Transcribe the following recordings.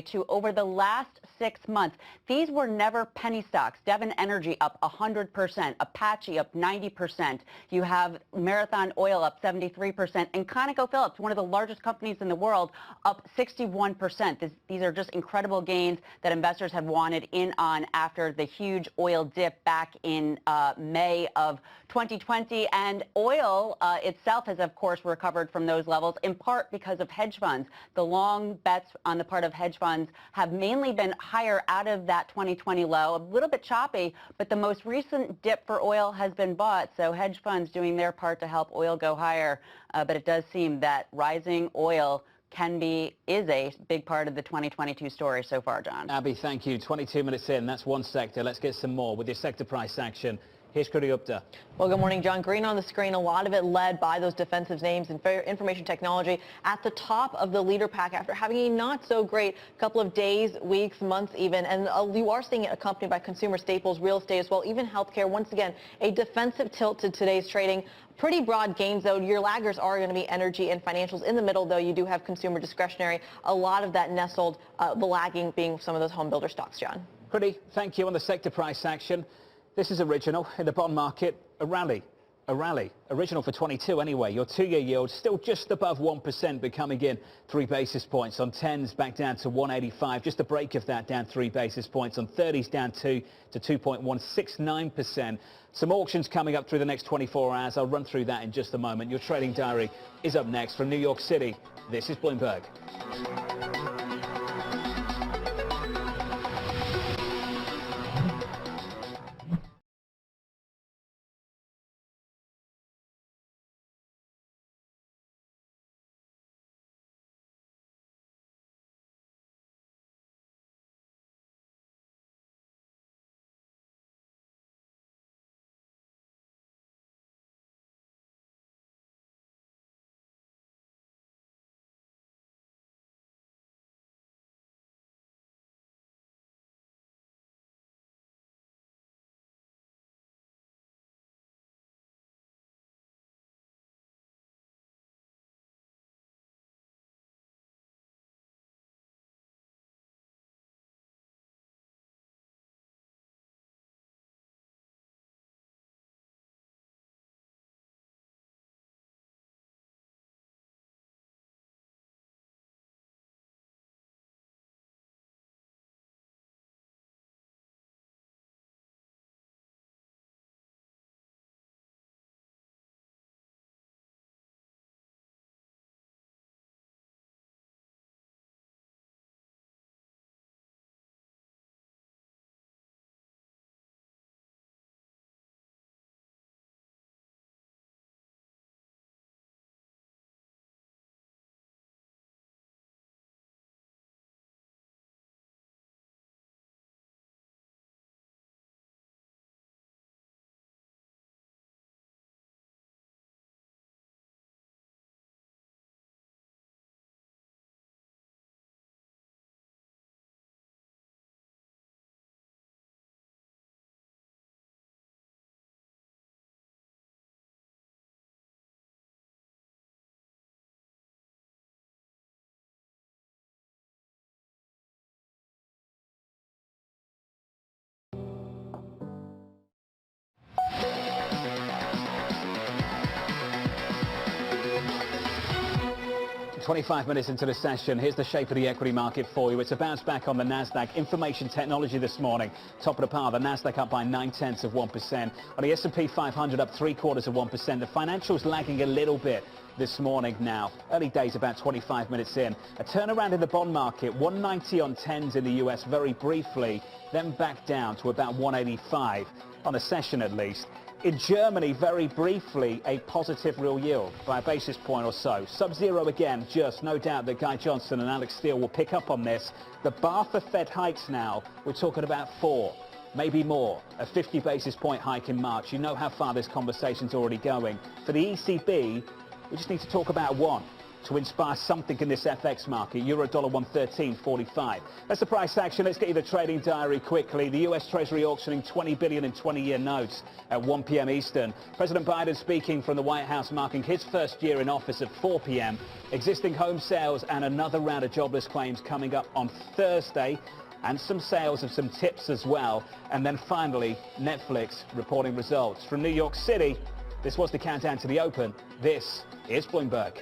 to over the last 6 months. These were never penny stocks. Devon Energy up 100%, Apache up 90%. You have Marathon Oil up 73%, and ConocoPhillips, one of the largest companies in the world, up 61%. These are just incredible gains that investors have wanted in on after the huge oil dip back in May of 2020. And oil itself has, of course, recovered from those levels, in part because of hedge funds. The long bets on the part of hedge funds have mainly been higher out of that 2020 low, a little bit choppy, but the most recent dip for oil has been bought, so hedge funds doing their part to help oil go higher. But it does seem that rising oil is a big part of the 2022 story so far, John. Abby, thank you. 22 minutes in, that's one sector. Let's get some more with your sector price action. Here's Kruti Gupta. Well, good morning, John. Green on the screen, a lot of it led by those defensive names and information technology at the top of the leader pack after having a not so great couple of days, weeks, months even. And you are seeing it accompanied by consumer staples, real estate as well, even healthcare. Once again, a defensive tilt to today's trading. Pretty broad gains, though. Your laggers are going to be energy and financials. In the middle, though, you do have consumer discretionary. A lot of that nestled, the lagging being some of those home builder stocks, John. Kruti, thank you on the sector price action. This is original in the bond market, a rally, original for 22 anyway. Your two-year yield still just above 1%, but coming in 3 basis points. On 10s back down to 185, just a break of that, down 3 basis points. On 30s down 2 to 2.169%. Some auctions coming up through the next 24 hours. I'll run through that in just a moment. Your trading diary is up next from New York City. This is Bloomberg. 25 minutes into the session, here's the shape of the equity market for you. It's a bounce back on the Nasdaq. Information technology this morning, top of the pile. The Nasdaq up by 0.9%. On the S&P 500 up 0.75%. The financials lagging a little bit this morning now. Early days, about 25 minutes in. A turnaround in the bond market, 190 on 10s in the US very briefly, then back down to about 185 on a session at least. In Germany, very briefly, a positive real yield by a basis point or so. Sub-zero again, just no doubt that Guy Johnson and Alex Steele will pick up on this. The bar for Fed hikes now, we're talking about 4, maybe more. A 50 basis point hike in March. You know how far this conversation's already going. For the ECB, we just need to talk about 1. to inspire something in this FX market. Euro dollar 113.45. That's the price action. Let's get you the trading diary quickly. The US Treasury auctioning 20 billion in 20-year notes at 1 p.m. Eastern. President Biden speaking from the White House, marking his first year in office at 4 p.m. Existing home sales and another round of jobless claims coming up on Thursday, and some sales of some tips as well. And then finally, Netflix reporting results. From New York City, this was the countdown to the open. This is Bloomberg.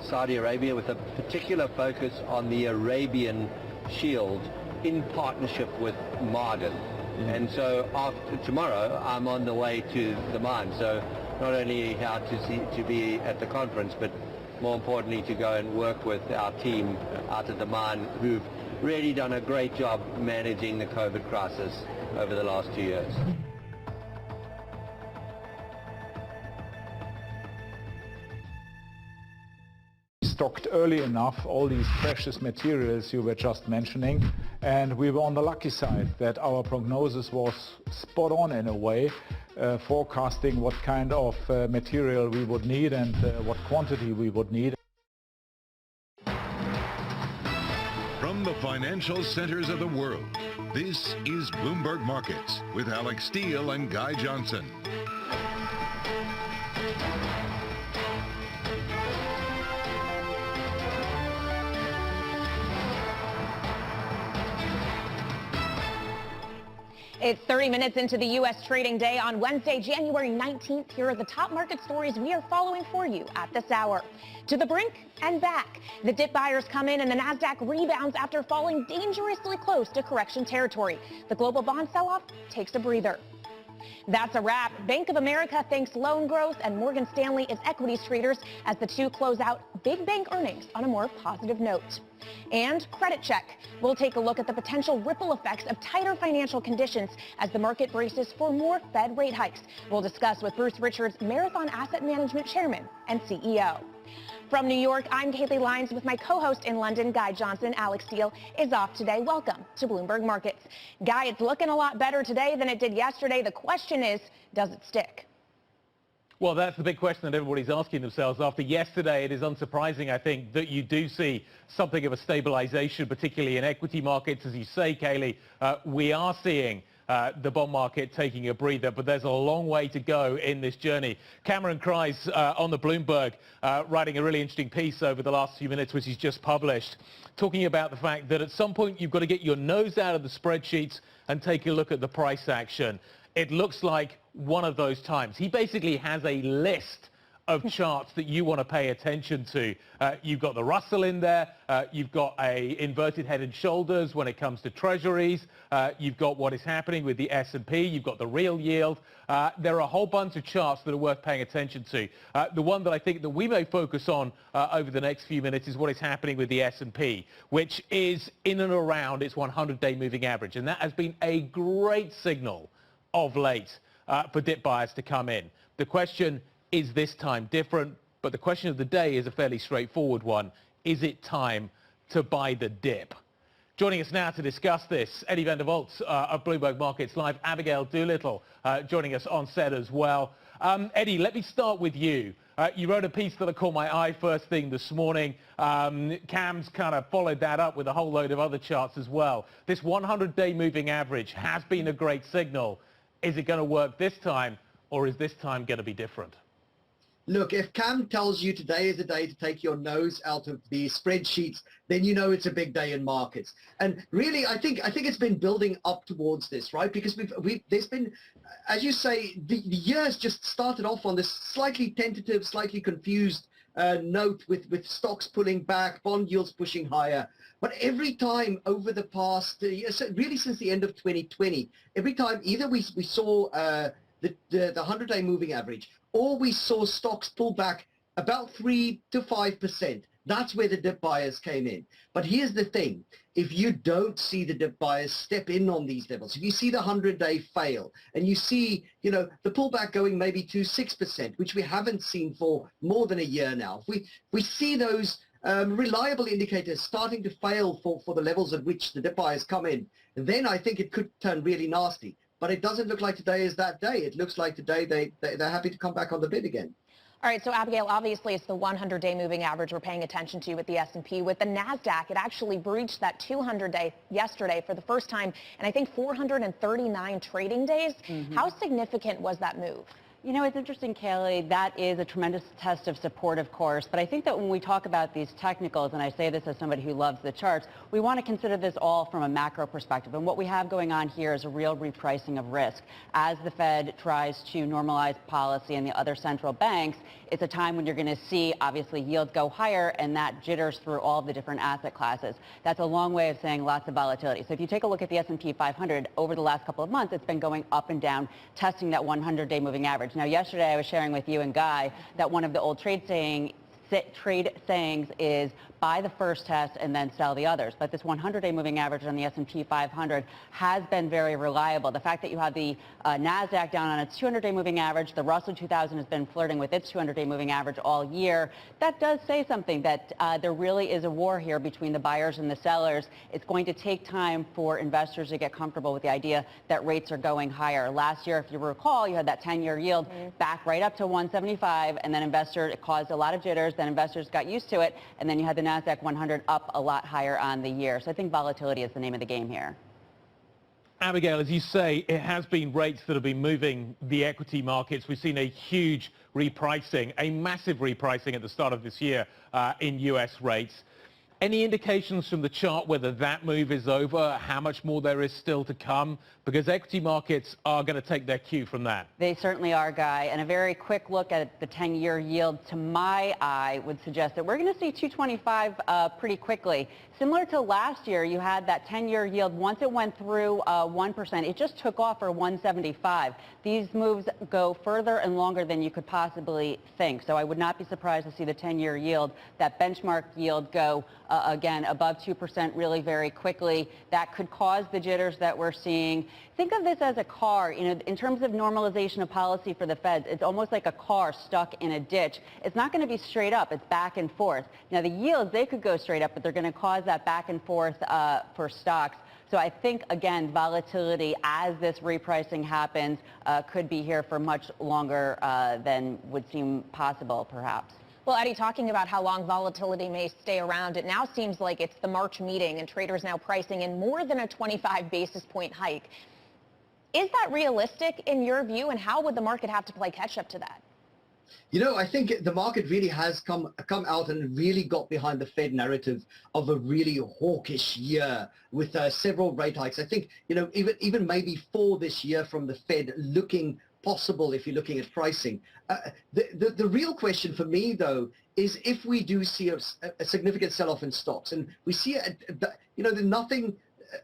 Saudi Arabia with a particular focus on the Arabian Shield in partnership with Ma'aden. And so after tomorrow I'm on the way to the mine, so not only how to be at the conference, but more importantly to go and work with our team out at the mine who've really done a great job managing the COVID crisis over the last 2 years. Stocked early enough all these precious materials you were just mentioning, and we were on the lucky side that our prognosis was spot on in a way, forecasting what kind of material we would need and what quantity we would need. From the financial centers of the world, this is Bloomberg Markets with Alex Steele and Guy Johnson. It's 30 minutes into the U.S. trading day on Wednesday, January 19th. Here are the top market stories we are following for you at this hour. To the brink and back. The dip buyers come in and the Nasdaq rebounds after falling dangerously close to correction territory. The global bond sell-off takes a breather. That's a wrap. Bank of America thanks loan growth and Morgan Stanley is equities traders as the two close out big bank earnings on a more positive note. And credit check. We'll take a look at the potential ripple effects of tighter financial conditions as the market braces for more Fed rate hikes. We'll discuss with Bruce Richards, Marathon Asset Management Chairman and CEO. From New York, I'm Kaylee Lyons with my co-host in London, Guy Johnson. Alex Steele is off today. Welcome to Bloomberg Markets. Guy, it's looking a lot better today than it did yesterday. The question is, does it stick? Well, that's the big question that everybody's asking themselves. After yesterday, it is unsurprising, I think, that you do see something of a stabilization, particularly in equity markets. As you say, Kaylee, we are seeing the bond market taking a breather, but there's a long way to go in this journey. Cameron Kreis on the Bloomberg writing a really interesting piece over the last few minutes, which he's just published, talking about the fact that at some point you've got to get your nose out of the spreadsheets and take a look at the price action. It looks like one of those times. He basically has a list of charts that you want to pay attention to. You've got the Russell in there, you've got a inverted head and shoulders when it comes to treasuries, you've got what is happening with the S&P, you've got the real yield. There are a whole bunch of charts that are worth paying attention to. The one that I think that we may focus on over the next few minutes is what is happening with the S&P, which is in and around its 100-day moving average, and that has been a great signal of late for dip buyers to come in. The question is this time different? But the question of the day is a fairly straightforward one. Is it time to buy the dip? Joining us now to discuss this, Eddie van der Volts of Bloomberg Markets Live, Abigail Doolittle joining us on set as well. Eddie, let me start with you. You wrote a piece that caught my eye first thing this morning. Cam's kind of followed that up with a whole load of other charts as well. This 100-day moving average has been a great signal. Is it going to work this time, or is this time going to be different? Look, if Cam tells you today is the day to take your nose out of the spreadsheets, then you know it's a big day in markets. And really, I think it's been building up towards this, right? Because there's been, as you say, the year's just started off on this slightly tentative, slightly confused note with stocks pulling back, bond yields pushing higher. But every time over the past, really since the end of 2020, every time either we saw the 100-day moving average, or we saw stocks pull back about 3 to 5%. That's where the dip buyers came in. But here's the thing. If you don't see the dip buyers step in on these levels, if you see the 100-day fail, and you see, the pullback going maybe to 6%, which we haven't seen for more than a year now, if we see those reliable indicators starting to fail for the levels at which the dip buyers come in, then I think it could turn really nasty. But it doesn't look like today is that day. It looks like today they're happy to come back on the bid again. All right, so Abigail, obviously it's the 100-day moving average we're paying attention to with the S&P. With the NASDAQ, it actually breached that 200-day yesterday for the first time in, I think, 439 trading days. How significant was that move? It's interesting, Kaylee, that is a tremendous test of support, of course, but I think that when we talk about these technicals, and I say this as somebody who loves the charts, we want to consider this all from a macro perspective. And what we have going on here is a real repricing of risk. As the Fed tries to normalize policy and the other central banks, it's a time when you're going to see, obviously, yields go higher, and that jitters through all the different asset classes. That's a long way of saying lots of volatility. So if you take a look at the S&P 500 over the last couple of months, it's been going up and down, testing that 100-day moving average. Now, yesterday I was sharing with you and Guy that one of the old trade sayings is buy the first test and then sell the others. But this 100-day moving average on the S&P 500 has been very reliable. The fact that you have the NASDAQ down on its 200-day moving average, the Russell 2000 has been flirting with its 200-day moving average all year, that does say something, that there really is a war here between the buyers and the sellers. It's going to take time for investors to get comfortable with the idea that rates are going higher. Last year, if you recall, you had that 10-year yield back right up to 175, and then it caused a lot of jitters. Then investors got used to it, and then you had the NASDAQ 100 up a lot higher on the year. So I think volatility is the name of the game here. Abigail, as you say, it has been rates that have been moving the equity markets. We've seen a huge repricing, a massive repricing at the start of this year in US rates. Any indications from the chart whether that move is over, how much more there is still to come? Because equity markets are going to take their cue from that. They certainly are, Guy. And a very quick look at the 10-year yield, to my eye, would suggest that we're going to see 225 pretty quickly. Similar to last year, you had that 10-year yield. Once it went through 1%, it just took off for 175. These moves go further and longer than you could possibly think. So I would not be surprised to see the 10-year yield, that benchmark yield, go again above 2% really very quickly. That could cause the jitters that we're seeing. Think of this as a car. In terms of normalization of policy for the Feds, it's almost like a car stuck in a ditch. It's not going to be straight up. It's back and forth. Now, the yields, they could go straight up, but they're going to cause that back and forth for stocks. So I think, again, volatility as this repricing happens could be here for much longer than would seem possible, perhaps. Well, Eddie, talking about how long volatility may stay around, it now seems like it's the March meeting and traders now pricing in more than a 25 basis point hike. Is that realistic in your view, and how would the market have to play catch up to that? You know, I think the market really has come out and really got behind the Fed narrative of a really hawkish year with several rate hikes. I think, you know, even maybe 4 this year from the Fed looking possible if you're looking at pricing. The real question for me, though, is if we do see a significant sell-off in stocks, and we see, you know, nothing.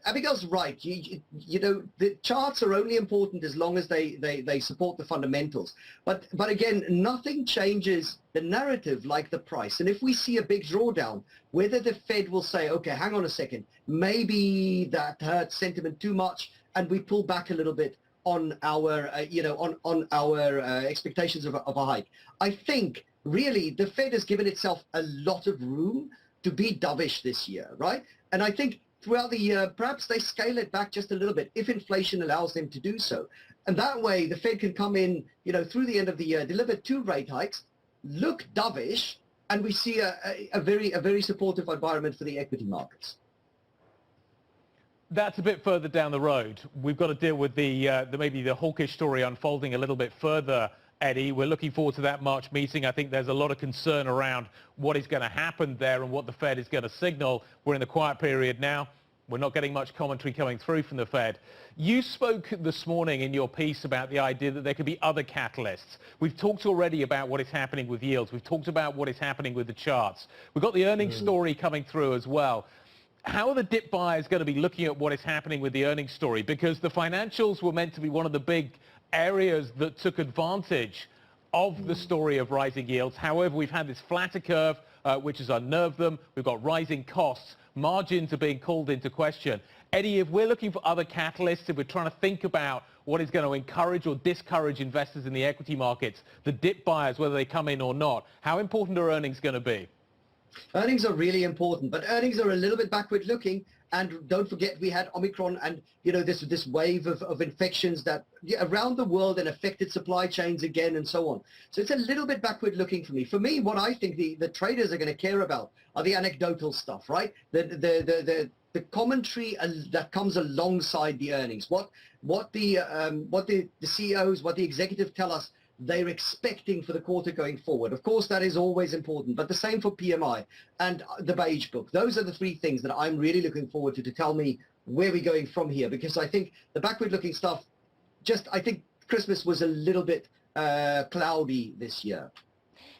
Abigail's right. You know, the charts are only important as long as they support the fundamentals. But again, nothing changes the narrative like the price. And if we see a big drawdown, whether the Fed will say, okay, hang on a second, maybe that hurts sentiment too much, and we pull back a little bit on our, you know, on our expectations of a hike. I think really the Fed has given itself a lot of room to be dovish this year, right? And I think throughout the year, perhaps they scale it back just a little bit if inflation allows them to do so. And that way, the Fed can come in, you know, through the end of the year, deliver 2 rate hikes, look dovish, and we see a very supportive environment for the equity markets. That's a bit further down the road. We've got to deal with maybe the hawkish story unfolding a little bit further, Eddie. We're looking forward to that March meeting. I think there's a lot of concern around what is going to happen there and what the Fed is going to signal. We're in the quiet period now. We're not getting much commentary coming through from the Fed. You spoke this morning in your piece about the idea that there could be other catalysts. We've talked already about what is happening with yields. We've talked about what is happening with the charts. We've got the earnings story coming through as well. How are the dip buyers going to be looking at what is happening with the earnings story? Because the financials were meant to be one of the big areas that took advantage of the story of rising yields. However, we've had this flatter curve, which has unnerved them. We've got rising costs. Margins are being called into question. Eddie, if we're looking for other catalysts, if we're trying to think about what is going to encourage or discourage investors in the equity markets, the dip buyers, whether they come in or not, how important are earnings going to be? Earnings are really important, but earnings are a little bit backward looking. And don't forget, we had Omicron and, you know, this wave of infections that around the world and affected supply chains again and so on. So it's a little bit backward looking for me. For me, what I think the traders are going to care about are the anecdotal stuff, right? The commentary that comes alongside the earnings. What the CEOs, what the executives tell us they're expecting for the quarter going forward. Of course, that is always important, but the same for PMI and the beige book. Those are the 3 things that I'm really looking forward to tell me where we're going from here, because I think the backward-looking stuff, I think Christmas was a little bit cloudy this year.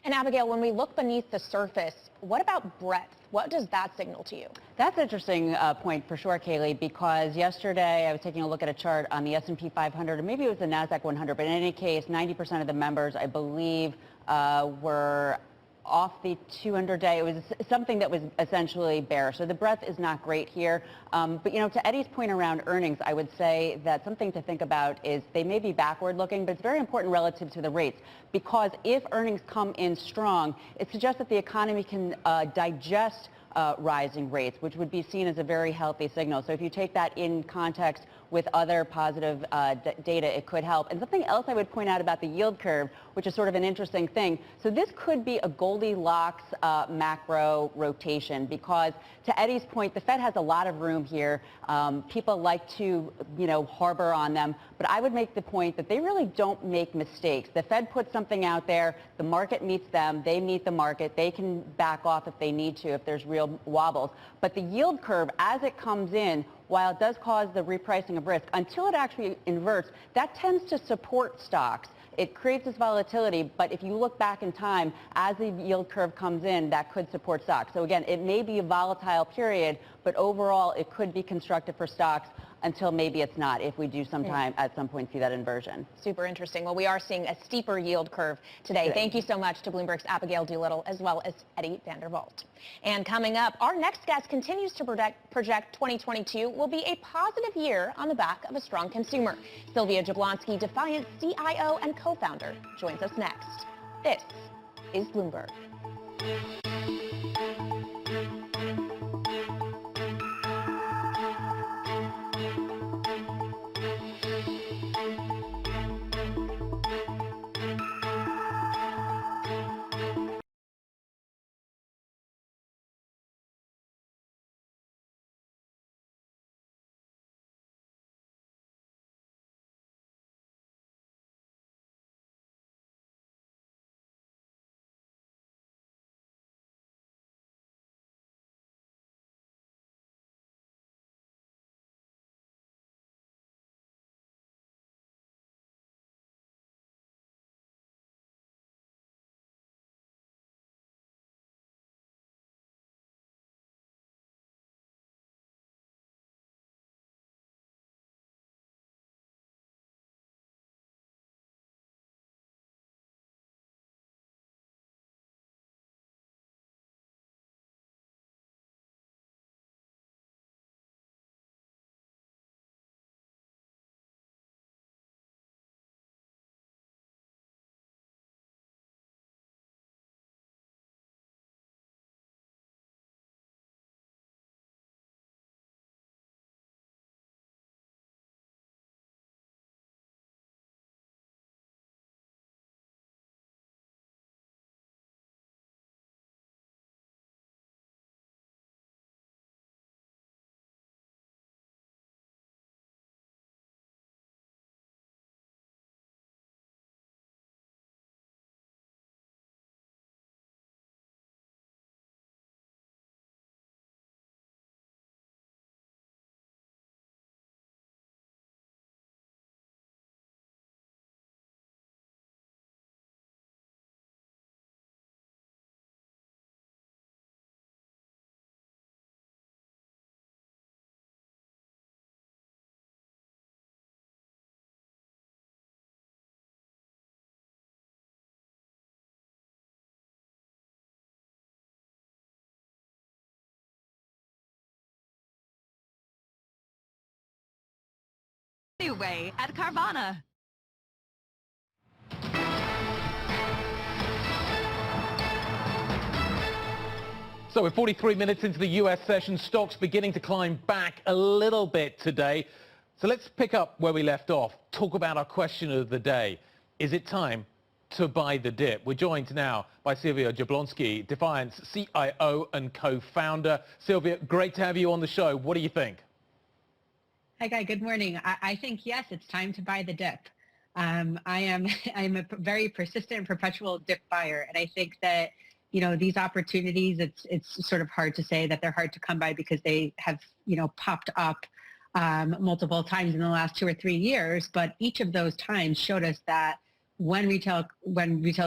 And Abigail, when we look beneath the surface, what about breadth? What does that signal to you? That's an interesting point for sure, Kaylee, because yesterday I was taking a look at a chart on the S&P 500, or maybe it was the NASDAQ 100, but in any case, 90% of the members, I believe, were off the 200-day. It was something that was essentially bearish. So the breadth is not great here. But, you know, to Eddie's point around earnings, I would say that something to think about is they may be backward looking, but it's very important relative to the rates, because if earnings come in strong, it suggests that the economy can digest rising rates, which would be seen as a very healthy signal. So if you take that in context with other positive data, it could help. And something else I would point out about the yield curve, which is sort of an interesting thing. So this could be a Goldilocks macro rotation, because to Eddie's point, the Fed has a lot of room here. People like to, you know, harbor on them. But I would make the point that they really don't make mistakes. The Fed puts something out there, the market meets them, they meet the market, they can back off if they need to, if there's real wobbles. But the yield curve, as it comes in, while it does cause the repricing of risk, until it actually inverts, that tends to support stocks. It creates this volatility, but if you look back in time, as the yield curve comes in, that could support stocks. So again, it may be a volatile period, but overall, it could be constructive for stocks until maybe it's not, if we do sometime at some point see that inversion. Super interesting. Well, we are seeing a steeper yield curve today. Thank you so much to Bloomberg's Abigail Doolittle, as well as Eddie Vanderwalt. And coming up, our next guest continues to project 2022 will be a positive year on the back of a strong consumer. Sylvia Jablonski, Defiant CIO and co-founder, joins us next. This is Bloomberg. way at Carvana. So we're 43 minutes into the US session. Stocks beginning to climb back a little bit today. So let's pick up where we left off. Talk about our question of the day. Is it time to buy the dip? We're joined now by Sylwia Jablonski, Defiance CIO and co-founder. Sylwia, great to have you on the show. What do you think? Hi, Guy. Good morning. I think, yes, it's time to buy the dip. I'm a very persistent, perpetual dip buyer. And I think that, you know, these opportunities, it's sort of hard to say that they're hard to come by because they have, you know, popped up multiple times in the last 2 or 3 years. But each of those times showed us that when retail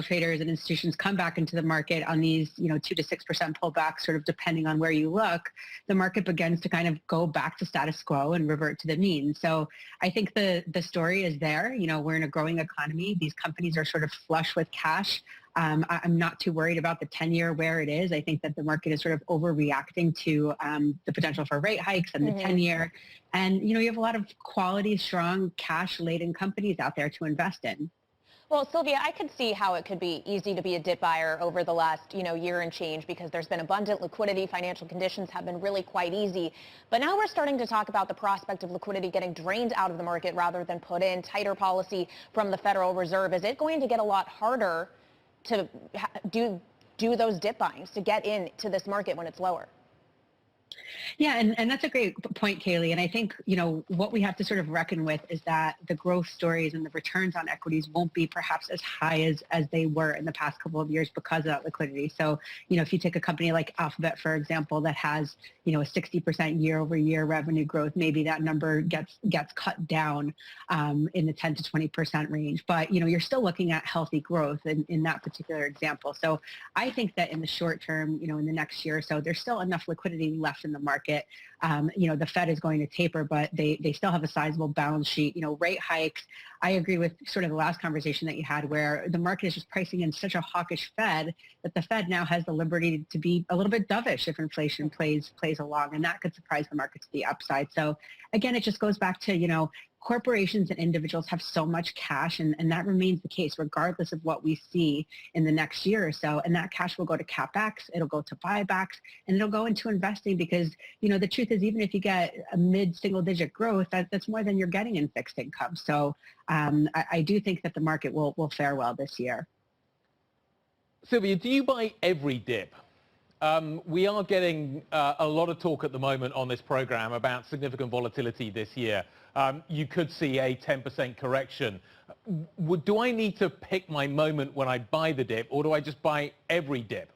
traders and institutions come back into the market on these, you know, 2 to 6% pullbacks, sort of depending on where you look, the market begins to kind of go back to status quo and revert to the mean. So I think the story is there. You know, we're in a growing economy. These companies are sort of flush with cash. I'm not too worried about the 10-year where it is. I think that the market is sort of overreacting to the potential for rate hikes and the 10-year. And, you know, you have a lot of quality, strong, cash-laden companies out there to invest in. Well, Sylwia, I could see how it could be easy to be a dip buyer over the last, you know, year and change because there's been abundant liquidity. Financial conditions have been really quite easy. But now we're starting to talk about the prospect of liquidity getting drained out of the market rather than put in. Tighter policy from the Federal Reserve. Is it going to get a lot harder to do those dip buyings, to get into this market when it's lower? Yeah, and that's a great point, Kaylee. And I think, you know, what we have to sort of reckon with is that the growth stories and the returns on equities won't be perhaps as high as they were in the past couple of years because of that liquidity. So, you know, if you take a company like Alphabet, for example, that has, you know, a 60% year over year revenue growth, maybe that number gets cut down in the 10 to 20% range. But, you know, you're still looking at healthy growth in that particular example. So I think that in the short term, you know, in the next year or so, there's still enough liquidity left in the market. You know, the Fed is going to taper, but they still have a sizable balance sheet. You know, rate hikes. I agree with sort of the last conversation that you had where the market is just pricing in such a hawkish Fed that the Fed now has the liberty to be a little bit dovish if inflation plays along, and that could surprise the market to the upside. So again, it just goes back to, you know, corporations and individuals have so much cash, and that remains the case regardless of what we see in the next year or so. And that cash will go to CapEx, it'll go to buybacks, and it'll go into investing because, you know, the truth is even if you get a mid-single digit growth, that's more than you're getting in fixed income. So I do think that the market will fare well this year. Sylwia, do you buy every dip? We are getting a lot of talk at the moment on this program about significant volatility this year. You could see a 10% correction. Do I need to pick my moment when I buy the dip, or do I just buy every dip?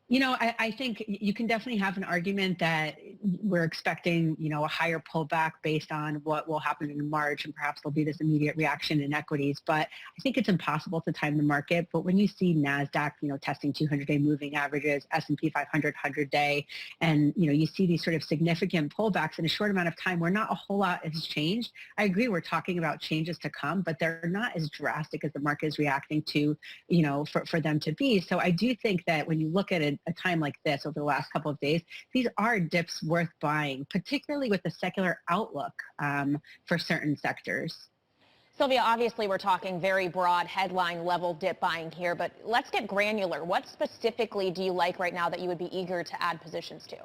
You know, I think you can definitely have an argument that we're expecting, you know, a higher pullback based on what will happen in March, and perhaps there'll be this immediate reaction in equities. But I think it's impossible to time the market. But when you see NASDAQ, you know, testing 200-day moving averages, S&P 500 100-day, and, you know, you see these sort of significant pullbacks in a short amount of time where not a whole lot has changed. I agree we're talking about changes to come, but they're not as drastic as the market is reacting to, you know, for them to be. So I do think that when you look at it, a time like this over the last couple of days, these are dips worth buying, particularly with the secular outlook for certain sectors. Sylwia, obviously we're talking very broad headline level dip buying here, but let's get granular. What specifically do you like right now that you would be eager to add positions to?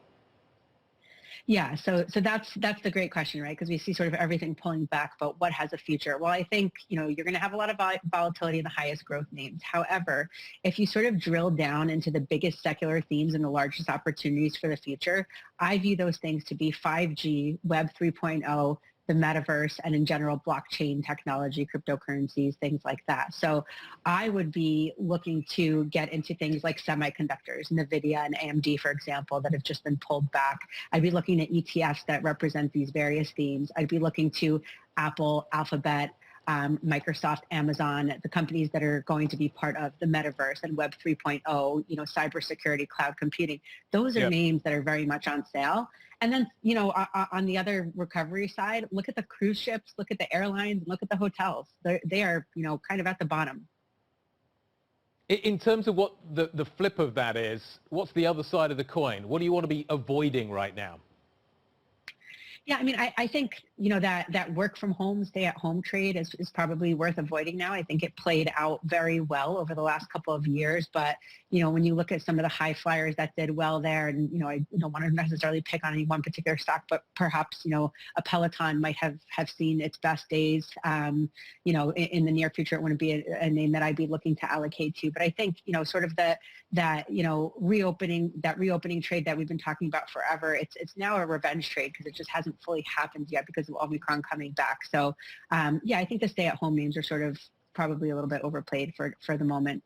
Yeah, so that's the great question, right? Because we see sort of everything pulling back, but what has a future? Well, I think, you know, you're going to have a lot of volatility in the highest growth names. However, if you sort of drill down into the biggest secular themes and the largest opportunities for the future, I view those things to be 5G, Web 3.0, the metaverse, and in general, blockchain technology, cryptocurrencies, things like that. So I would be looking to get into things like semiconductors, NVIDIA and AMD, for example, that have just been pulled back. I'd be looking at ETFs that represent these various themes. I'd be looking to Apple, Alphabet, Microsoft, Amazon, the companies that are going to be part of the metaverse and Web 3.0, you know, cybersecurity, cloud computing. Those are names that are very much on sale. And then, you know, on the other recovery side, look at the cruise ships, look at the airlines, look at the hotels. They are, you know, kind of at the bottom. In terms of what the flip of that is, what's the other side of the coin? What do you want to be avoiding right now? Yeah, I mean, I think, you know, that work from home, stay at home trade is probably worth avoiding now. I think it played out very well over the last couple of years. But, you know, when you look at some of the high flyers that did well there, and, you know, I don't want to necessarily pick on any one particular stock, but perhaps, you know, a Peloton might have seen its best days. You know, in the near future, it wouldn't be a name that I'd be looking to allocate to. But I think, you know, sort of you know, reopening trade that we've been talking about forever, it's now a revenge trade because it just hasn't fully happened yet because of Omicron coming back. So yeah, I think the stay-at-home names are sort of probably a little bit overplayed for the moment.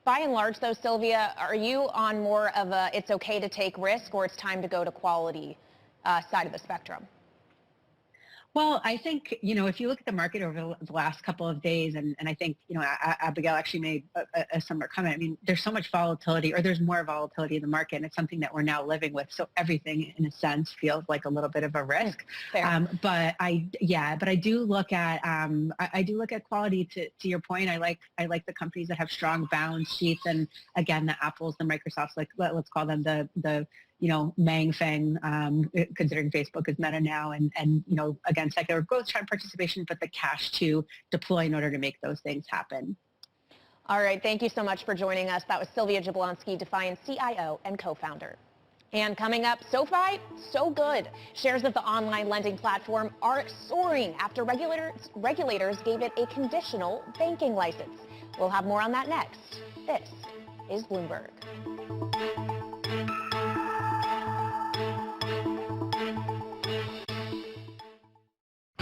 By and large, though, Sylvia, are you on more of a it's okay to take risk or it's time to go to quality side of the spectrum? Well, I think, you know, if you look at the market over the last couple of days, and I think, you know, Abigail actually made a similar comment. I mean, there's so much volatility, or there's more volatility in the market, and it's something that we're now living with. So everything, in a sense, feels like a little bit of a risk. But I do look at quality. To your point, I like the companies that have strong balance sheets, and again, the Apples, the Microsofts, like let's call them the you know, Mang Feng, considering Facebook is Meta now, and you know, again, secular growth trend participation, but the cash to deploy in order to make those things happen. All right, thank you so much for joining us. That was Sylvia Jablonski, Defiant CIO and co-founder. And coming up, SoFi, so good. Shares of the online lending platform are soaring after regulators gave it a conditional banking license. We'll have more on that next. This is Bloomberg.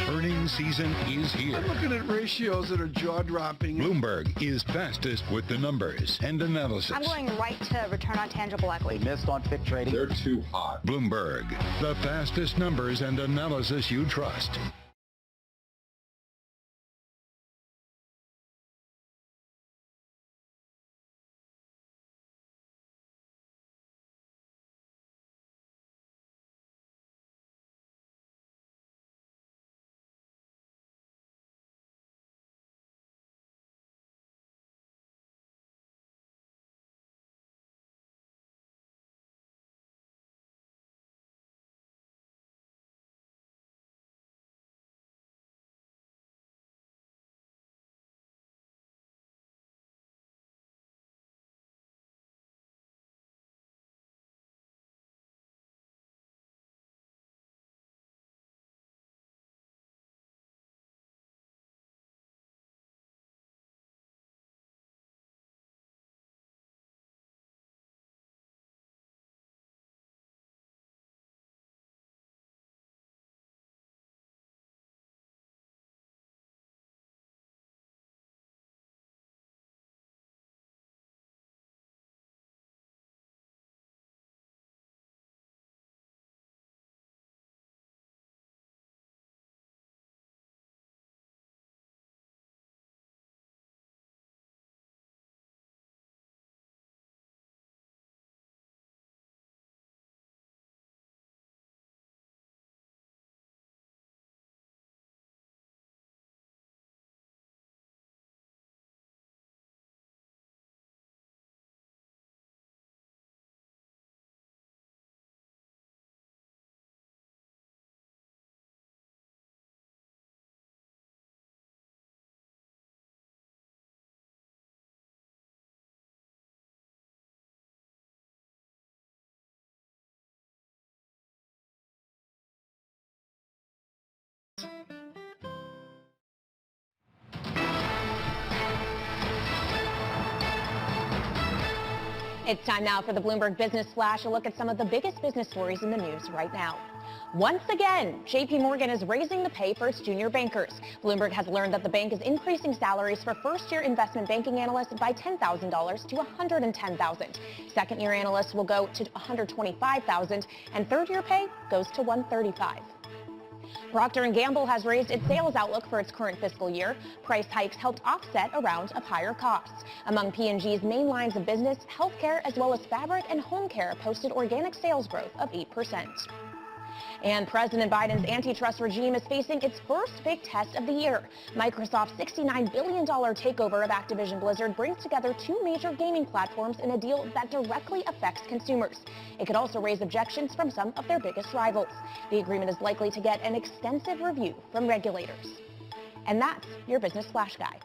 Earnings season is here. I'm looking at ratios that are jaw-dropping. Bloomberg is fastest with the numbers and analysis. I'm going right to return on tangible equity. They missed on FIC trading. They're too hot. Bloomberg, the fastest numbers and analysis you trust. It's time now for the Bloomberg Business Flash, a look at some of the biggest business stories in the news right now. Once again, JP Morgan is raising the pay for its junior bankers. Bloomberg has learned that the bank is increasing salaries for first-year investment banking analysts by $10,000 to $110,000. Second-year analysts will go to $125,000, and third-year pay goes to $135,000. Procter & Gamble has raised its sales outlook for its current fiscal year. Price hikes helped offset a round of higher costs. Among P&G's main lines of business, healthcare as well as fabric and home care posted organic sales growth of 8%. And President Biden's antitrust regime is facing its first big test of the year. Microsoft's $69 billion takeover of Activision Blizzard brings together two major gaming platforms in a deal that directly affects consumers. It could also raise objections from some of their biggest rivals. The agreement is likely to get an extensive review from regulators. And that's your Business Flash Guy.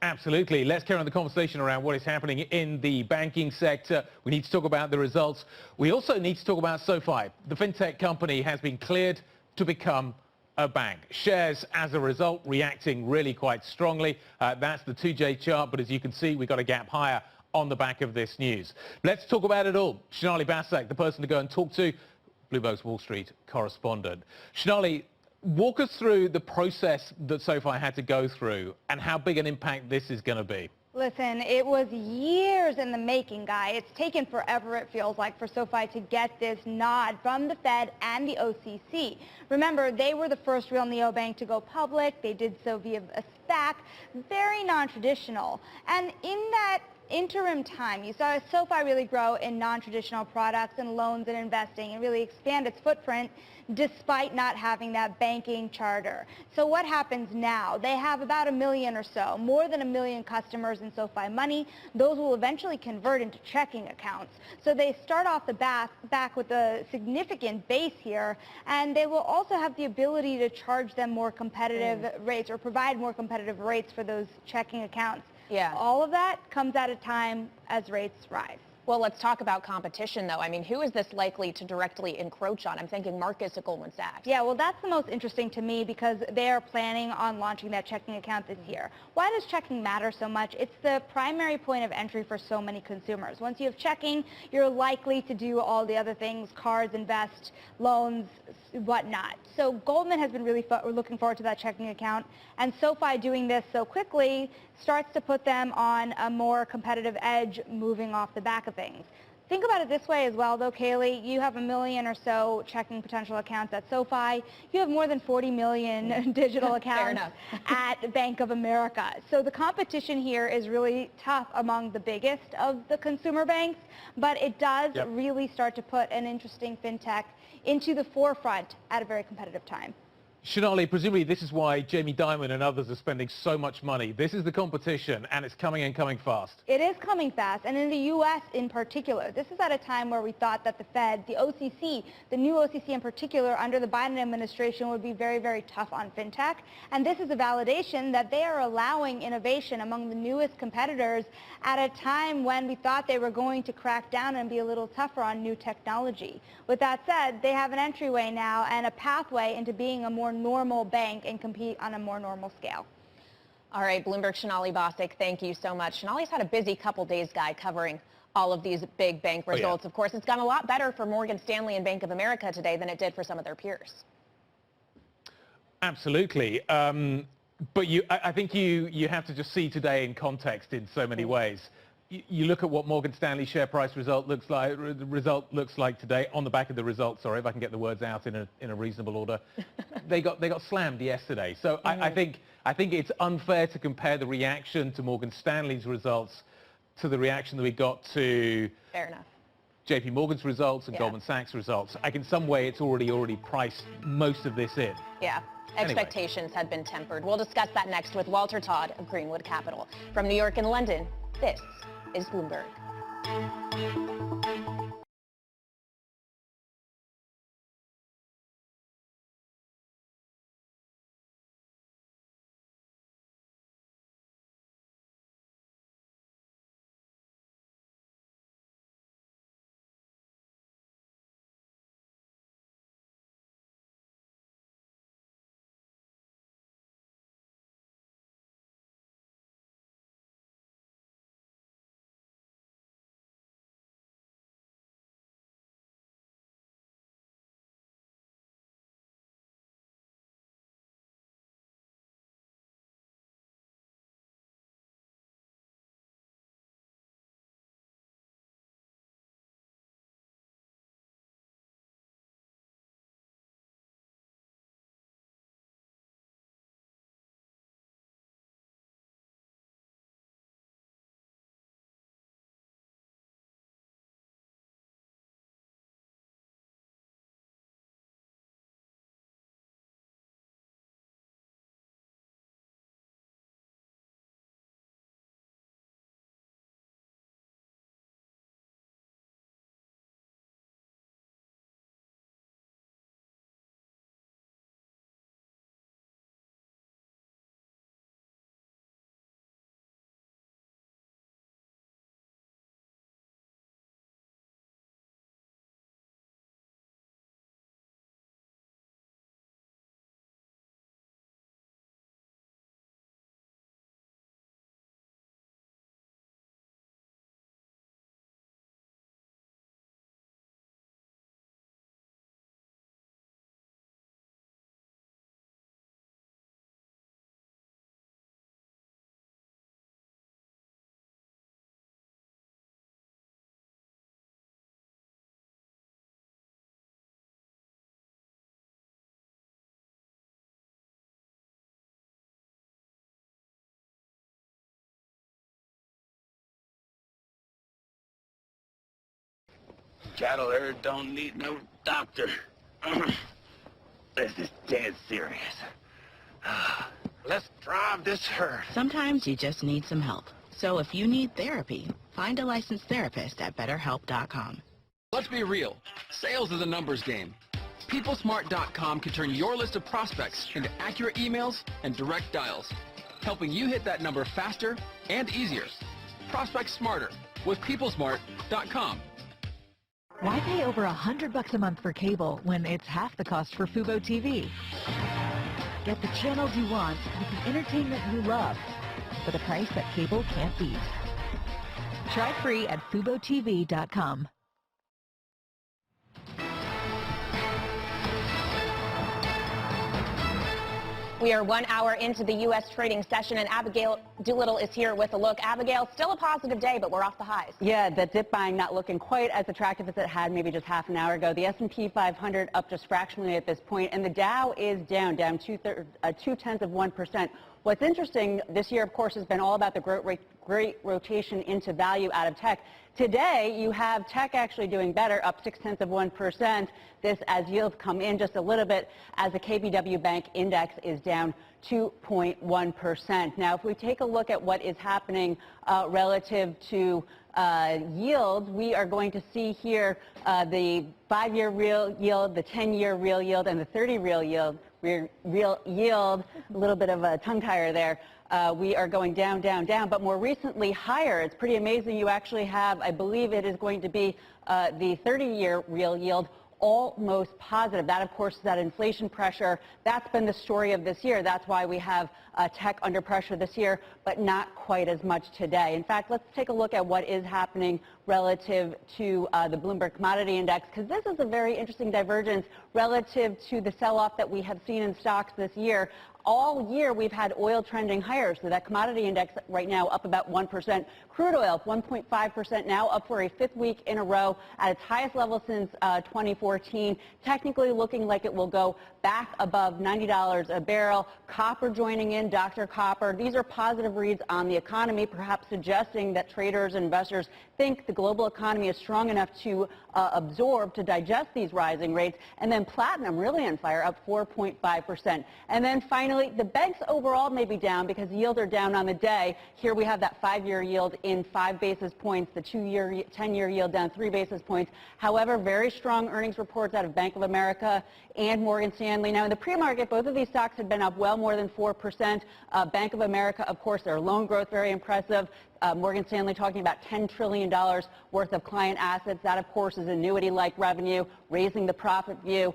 Absolutely. Let's carry on the conversation around what is happening in the banking sector. We need to talk about the results. We also need to talk about SoFi. The fintech company has been cleared to become a bank. Shares, as a result, reacting really quite strongly. That's the 2J chart, but as you can see, we've got a gap higher on the back of this news. Let's talk about it all. Sonali Basak, the person to go and talk to, Bloomberg's Wall Street correspondent. Sonali, walk us through the process that SoFi had to go through and how big an impact this is going to be. Listen, it was years in the making, Guy. It's taken forever, it feels like, for SoFi to get this nod from the Fed and the OCC. Remember, they were the first real neobank to go public. They did so via a SPAC, very non-traditional. And in that interim time, you saw SoFi really grow in non-traditional products and loans and investing and really expand its footprint despite not having that banking charter. So what happens now? They have about 1 million or so, more than 1 million customers in SoFi Money. Those will eventually convert into checking accounts. So they start off the back with a significant base here, and they will also have the ability to charge them more competitive rates or provide more competitive rates for those checking accounts. Yeah. All of that comes at a time as rates rise. Well, let's talk about competition, though. I mean, who is this likely to directly encroach on? I'm thinking Marcus at Goldman Sachs. Yeah, well, that's the most interesting to me because they are planning on launching that checking account this year. Why does checking matter so much? It's the primary point of entry for so many consumers. Once you have checking, you're likely to do all the other things, cards, invest, loans, whatnot. So Goldman has been really looking forward to that checking account, and SoFi doing this so quickly starts to put them on a more competitive edge moving off the back of things. Think about it this way as well, though, Kaylee. You have 1 million or so checking potential accounts at SoFi. You have more than 40 million digital accounts at Bank of America. So the competition here is really tough among the biggest of the consumer banks, but it does really start to put an interesting fintech into the forefront at a very competitive time. Sonali, presumably this is why Jamie Dimon and others are spending so much money. This is the competition, and it's coming and coming fast. It is coming fast, and in the U.S. in particular. This is at a time where we thought that the Fed, the OCC, the new OCC in particular, under the Biden administration would be very, very tough on fintech. And this is a validation that they are allowing innovation among the newest competitors at a time when we thought they were going to crack down and be a little tougher on new technology. With that said, they have an entryway now and a pathway into being a more normal bank and compete on a more normal scale. All right, Bloomberg Sonali Basak, thank you so much. Sonali's had a busy couple days, Guy, covering all of these big bank results. Of course, it's gone a lot better for Morgan Stanley and Bank of America today than it did for some of their peers. Absolutely. But I think you have to just see today in context in so many ways. You look at what Morgan Stanley share price result looks like today on the back of the results. Sorry, if I can get the words out in a reasonable order. They got slammed yesterday. So I think it's unfair to compare the reaction to Morgan Stanley's results to the reaction that we got to Fair enough. JP Morgan's results and Goldman Sachs results. In some way it's already priced most of this in. Yeah. Expectations had been tempered. We'll discuss that next with Walter Todd of Greenwood Capital. From New York and London, this is Bloomberg. cattle herd don't need no doctor. This is dead serious. Let's drive this herd. Sometimes you just need some help. So if you need therapy, find a licensed therapist at BetterHelp.com. Let's be real. Sales is a numbers game. PeopleSmart.com can turn your list of prospects into accurate emails and direct dials, helping you hit that number faster and easier. Prospect smarter with PeopleSmart.com. Why pay over $100 a month for cable when it's half the cost for Fubo TV? Get the channels you want with the entertainment you love for the price that cable can't beat. Try free at FuboTV.com. We are 1 hour into the U.S. trading session, and Abigail Doolittle is here with a look. Abigail, still a positive day, but we're off the highs. Yeah, the dip buying not looking quite as attractive as it had maybe just half an hour ago. The S&P 500 up just fractionally at this point, and the Dow is down 0.2%. What's interesting this year, of course, has been all about the great rotation into value out of tech. Today, you have tech actually doing better, up 0.6%. This as yields come in just a little bit, as the KBW Bank Index is down 2.1%. Now, if we take a look at what is happening relative to yields, we are going to see here the 5-year real yield, the 10-year real yield, and the 30 real yield. Real yield, a little bit of a tongue tire there. We are going down, down, down, but more recently higher. It's pretty amazing. You actually have, I believe it is going to be the 30-year real yield almost positive. That, of course, is that inflation pressure. That's been the story of this year. That's why we have tech under pressure this year, but not quite as much today. In fact, let's take a look at what is happening relative to the Bloomberg Commodity Index, because this is a very interesting divergence relative to the sell-off that we have seen in stocks this year. All year, we've had oil trending higher, so that commodity index right now up about 1%. Crude oil, 1.5% now, up for a 5th week in a row at its highest level since 2014. Technically looking like it will go back above $90 a barrel. Copper joining in, Dr. Copper. These are positive reads on the economy, perhaps suggesting that traders and investors think the global economy is strong enough to absorb, to digest these rising rates. And then platinum really on fire, up 4.5%. And then finally, the banks overall may be down because yields are down on the day. Here we have that 5-year yield in 5 basis points, the 2-year, 10-year yield down 3 basis points. However, very strong earnings reports out of Bank of America and Morgan Stanley. Now, in the pre-market, both of these stocks have been up well more than 4%. Bank of America, of course, their loan growth very impressive. Morgan Stanley talking about $10 trillion worth of client assets. That, of course, is annuity-like revenue, raising the profit view.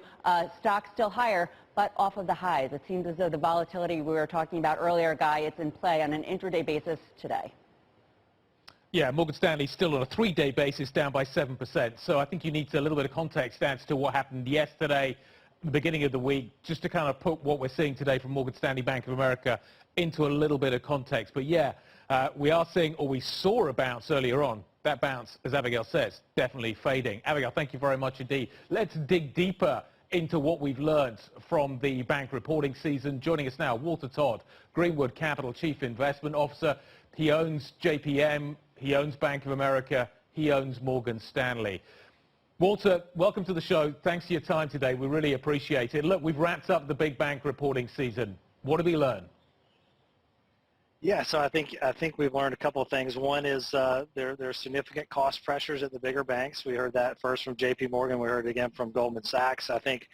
Stocks still higher, but off of the highs. It seems as though the volatility we were talking about earlier, Guy, it's in play on an intraday basis today. Yeah, Morgan Stanley still on a 3-day basis down by 7%. So I think you need a little bit of context as to what happened yesterday, the beginning of the week, just to kind of put what we're seeing today from Morgan Stanley, Bank of America into a little bit of context. But yeah, we are seeing, or we saw a bounce earlier on. That bounce, as Abigail says, definitely fading. Abigail, thank you very much indeed. Let's dig deeper into what we've learned from the bank reporting season. Joining us now, Walter Todd, Greenwood Capital Chief Investment Officer. He owns JPM, he owns Bank of America, he owns Morgan Stanley. Walter, welcome to the show. Thanks for your time today. We really appreciate it. Look, we've wrapped up the big bank reporting season. What did we learn? Yeah, so I think we've learned a couple of things. One is there are significant cost pressures at the bigger banks. We heard that first from J.P. Morgan. We heard it again from Goldman Sachs. I think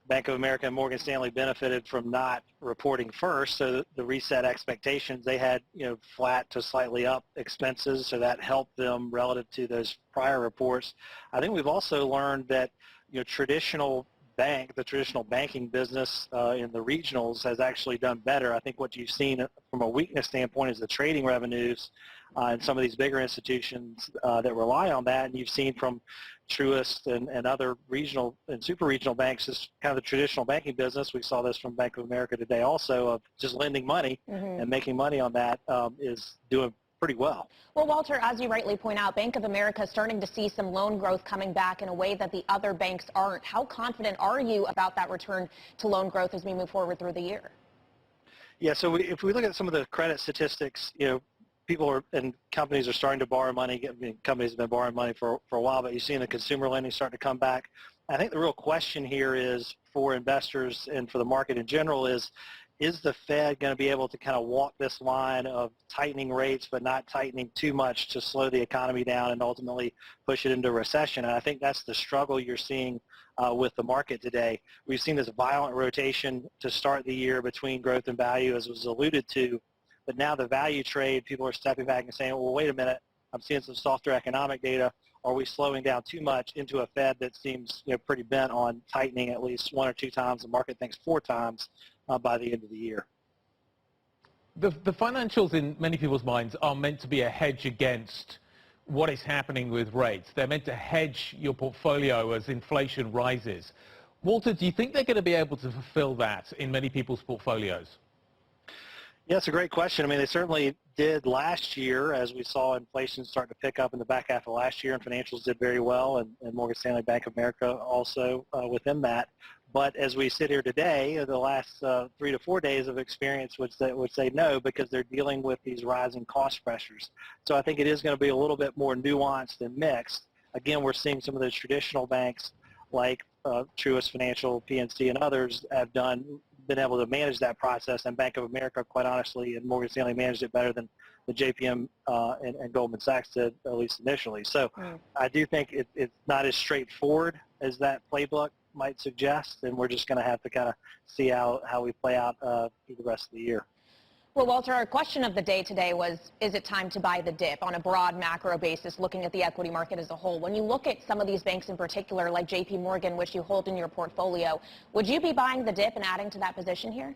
Bank of America and Morgan Stanley benefited from not reporting first, so the reset expectations, they had flat to slightly up expenses, so that helped them relative to those prior reports. I think we've also learned that the traditional banking business in the regionals has actually done better. I think what you've seen from a weakness standpoint is the trading revenues in some of these bigger institutions that rely on that, and you've seen from Truist and other regional and super regional banks, is kind of the traditional banking business. We saw this from Bank of America today also, of just lending money and making money on that is doing pretty well. Well, Walter, as you rightly point out, Bank of America is starting to see some loan growth coming back in a way that the other banks aren't. How confident are you about that return to loan growth as we move forward through the year? Yeah, so if we look at some of the credit statistics, people are, and companies are starting to borrow money. I mean, companies have been borrowing money for a while, but you've seen the consumer lending starting to come back. I think the real question here is for investors and for the market in general is the Fed going to be able to kind of walk this line of tightening rates but not tightening too much to slow the economy down and ultimately push it into recession? And I think that's the struggle you're seeing with the market today. We've seen this violent rotation to start the year between growth and value, as was alluded to, but now the value trade, people are stepping back and saying, well, wait a minute, I'm seeing some softer economic data. Are we slowing down too much into a Fed that seems pretty bent on tightening at least 1 or 2 times? The market thinks 4 times by the end of the year. The financials in many people's minds are meant to be a hedge against what is happening with rates. They're meant to hedge your portfolio as inflation rises. Walter, do you think they're going to be able to fulfill that in many people's portfolios? Yeah, it's a great question. I mean, they certainly did last year, as we saw inflation start to pick up in the back half of last year, and financials did very well, and Morgan Stanley, Bank of America also within that. But as we sit here today, the last 3 to 4 days of experience would say no, because they're dealing with these rising cost pressures. So I think it is going to be a little bit more nuanced and mixed. Again, we're seeing some of the traditional banks like Truist Financial, PNC, and others have been able to manage that process, and Bank of America, quite honestly, and Morgan Stanley managed it better than the JPM and Goldman Sachs did, at least initially. So I do think it's not as straightforward as that playbook might suggest, and we're just going to have to kind of see how we play out through the rest of the year. Well, Walter, our question of the day today was, is it time to buy the dip on a broad macro basis, looking at the equity market as a whole? When you look at some of these banks in particular, like JP Morgan, which you hold in your portfolio, would you be buying the dip and adding to that position here?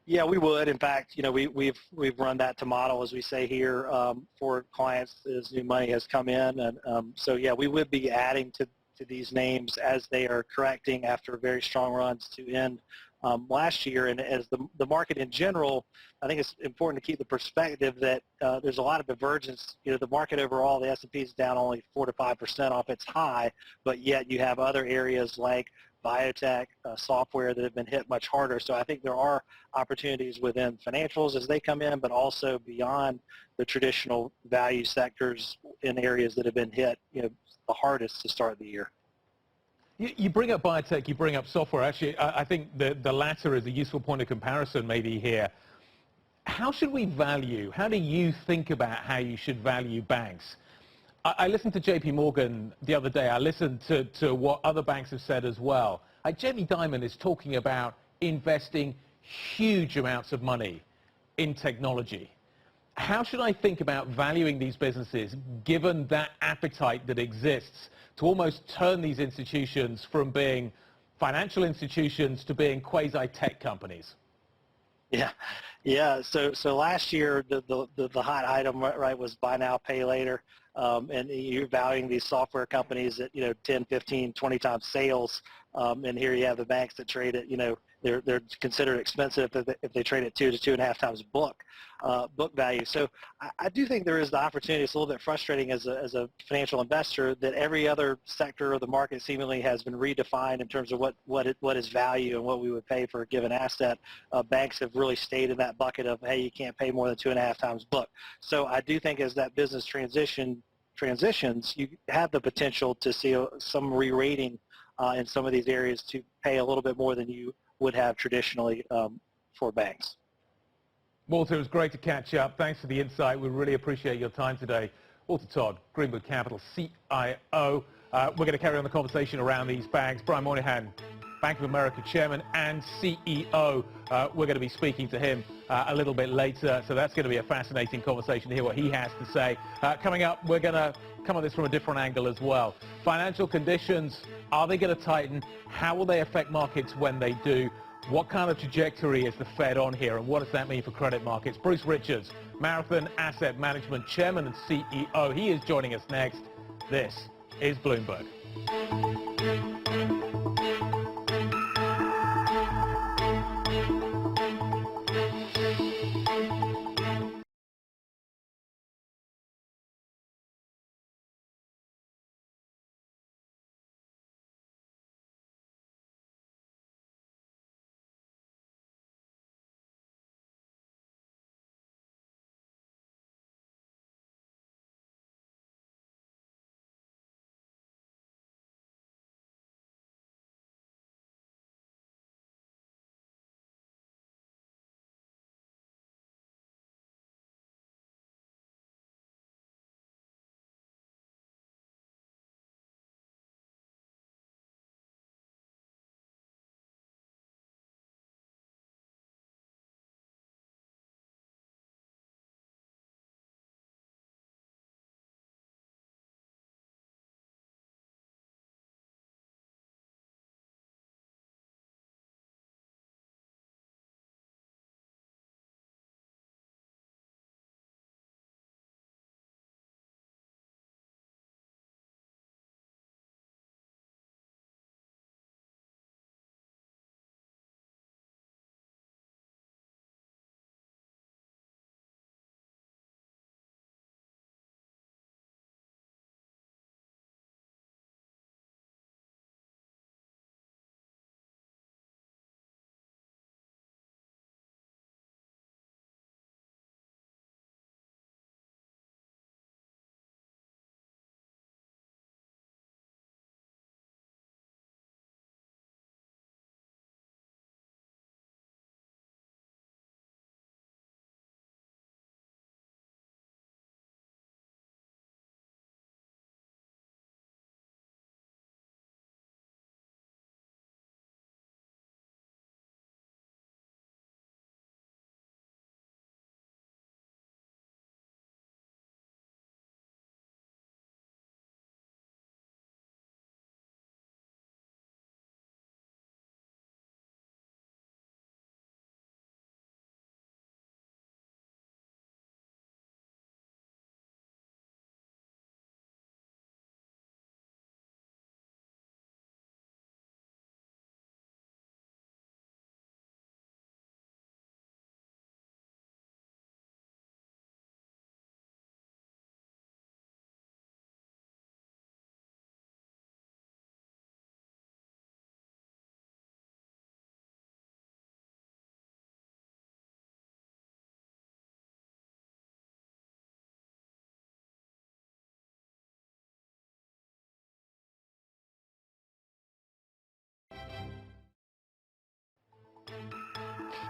Yeah, we would. In fact, we've run that to model, as we say here, for clients as new money has come in. And so, yeah, we would be adding to these names as they are correcting after very strong runs to end last year. And as the market in general, I think it's important to keep the perspective that there's a lot of divergence. The market overall, the S&P is down only 4 to 5% off its high, but yet you have other areas like biotech, software that have been hit much harder. So I think there are opportunities within financials as they come in, but also beyond the traditional value sectors in areas that have been hit the hardest to start the year. You bring up biotech, you bring up software. Actually, I think the latter is a useful point of comparison maybe here. How should we value, how do you think about how you should value banks? I listened to JP Morgan the other day. I listened to what other banks have said as well. Jamie Dimon is talking about investing huge amounts of money in technology. How should I think about valuing these businesses given that appetite that exists to almost turn these institutions from being financial institutions to being quasi-tech companies? Yeah. So last year the hot item was buy now, pay later, and you're valuing these software companies at 10, 15, 20 times sales, and here you have the banks that trade at they're considered expensive if they trade at 2 to 2.5 times book value. So I do think there is the opportunity. It's a little bit frustrating as a financial investor that every other sector of the market seemingly has been redefined in terms of what is value and what we would pay for a given asset. Banks have really stayed in that bucket of, hey, you can't pay more than 2.5 times book. So I do think as that business transitions, you have the potential to see some re-rating in some of these areas to pay a little bit more than you would have traditionally for banks. Walter, it was great to catch up. Thanks for the insight. We really appreciate your time today. Walter Todd, Greenberg Capital CIO. We're going to carry on the conversation around these banks. Brian Moynihan, Bank of America Chairman and CEO. We're going to be speaking to him a little bit later, so that's going to be a fascinating conversation to hear what he has to say. Coming up, we're going to come at this from a different angle as well. Financial conditions, are they going to tighten? How will they affect markets when they do? What kind of trajectory is the Fed on here, and what does that mean for credit markets? Bruce Richards, Marathon Asset Management Chairman and CEO. He is joining us next. This is Bloomberg.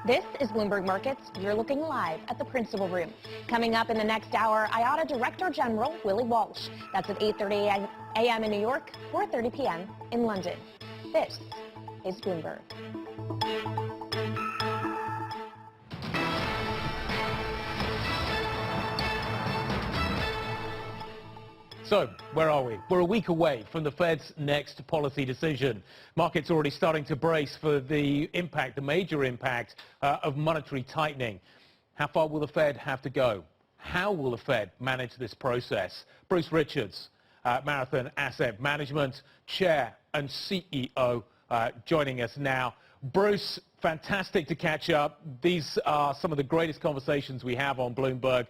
This is Bloomberg Markets. You're looking live at the Principal Room. Coming up in the next hour, IATA Director General Willie Walsh. That's at 8:30 a.m. in New York, 4:30 p.m. in London. This is Bloomberg. So, where are we? We're a week away from the Fed's next policy decision. Markets already starting to brace for the impact, the major impact of monetary tightening. How far will the Fed have to go? How will the Fed manage this process? Bruce Richards, Marathon Asset Management Chair and CEO, joining us now. Bruce, fantastic to catch up. These are some of the greatest conversations we have on Bloomberg,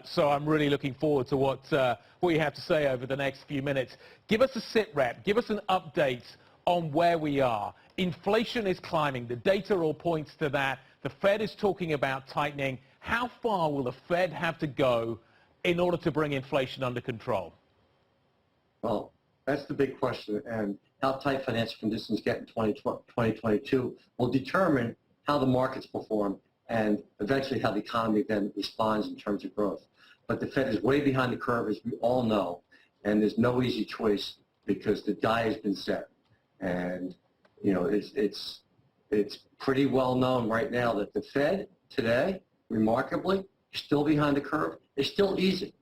so I'm really looking forward to what you have to say over the next few minutes. Give us a sit rep. Give us an update on where we are. Inflation is climbing. The data all points to that. The Fed is talking about tightening. How far will the Fed have to go in order to bring inflation under control? Well, that's the big question, and how tight financial conditions get in 2022 will determine how the markets perform and eventually how the economy then responds in terms of growth. But the Fed is way behind the curve, as we all know, and there's no easy choice because the die has been set. And, you know, it's pretty well known right now that the Fed today, remarkably, is still behind the curve. It's still easy.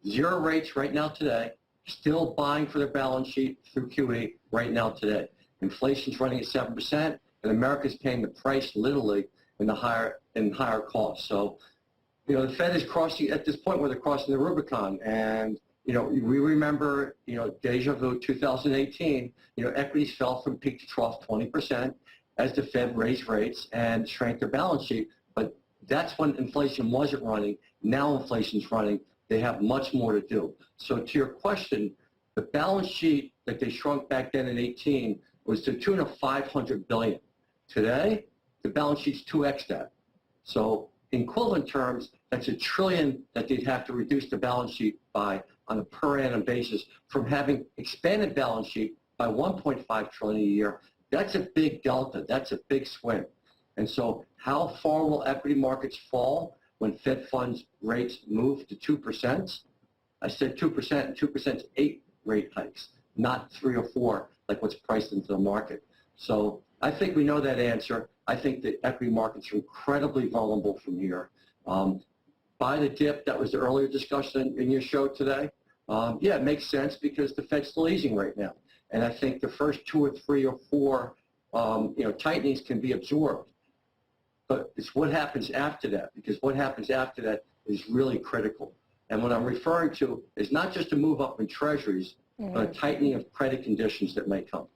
Zero rates right now today. Still buying for their balance sheet through QE right now today. Inflation's running at 7%, and America's paying the price literally in higher costs. So, you know, the Fed is crossing at this point where they're crossing the Rubicon, and you know, we remember, you know, deja vu 2018. You know, equities fell from peak to trough 20% as the Fed raised rates and shrank their balance sheet. But that's when inflation wasn't running. Now inflation's running. They have much more to do. So to your question, the balance sheet that they shrunk back then in 18 was to the tune of $500 billion. Today, the balance sheet's 2x that. So in equivalent terms, that's $1 trillion that they'd have to reduce the balance sheet by on a per annum basis from having expanded balance sheet by $1.5 trillion a year. That's a big delta. That's a big swing. And so how far will equity markets fall when Fed funds rates move to 2%? I said 2%, and 2% is 8 rate hikes, not 3 or 4 like what's priced into the market. So I think we know that answer. I think the equity markets are incredibly vulnerable from here. Buy the dip, that was the earlier discussion in your show today. Yeah, it makes sense because the Fed's still easing right now. And I think the first 2 or 3 or 4 tightenings can be absorbed. But it's what happens after that, because what happens after that is really critical. And what I'm referring to is not just a move up in treasuries, but a tightening of credit conditions that may come.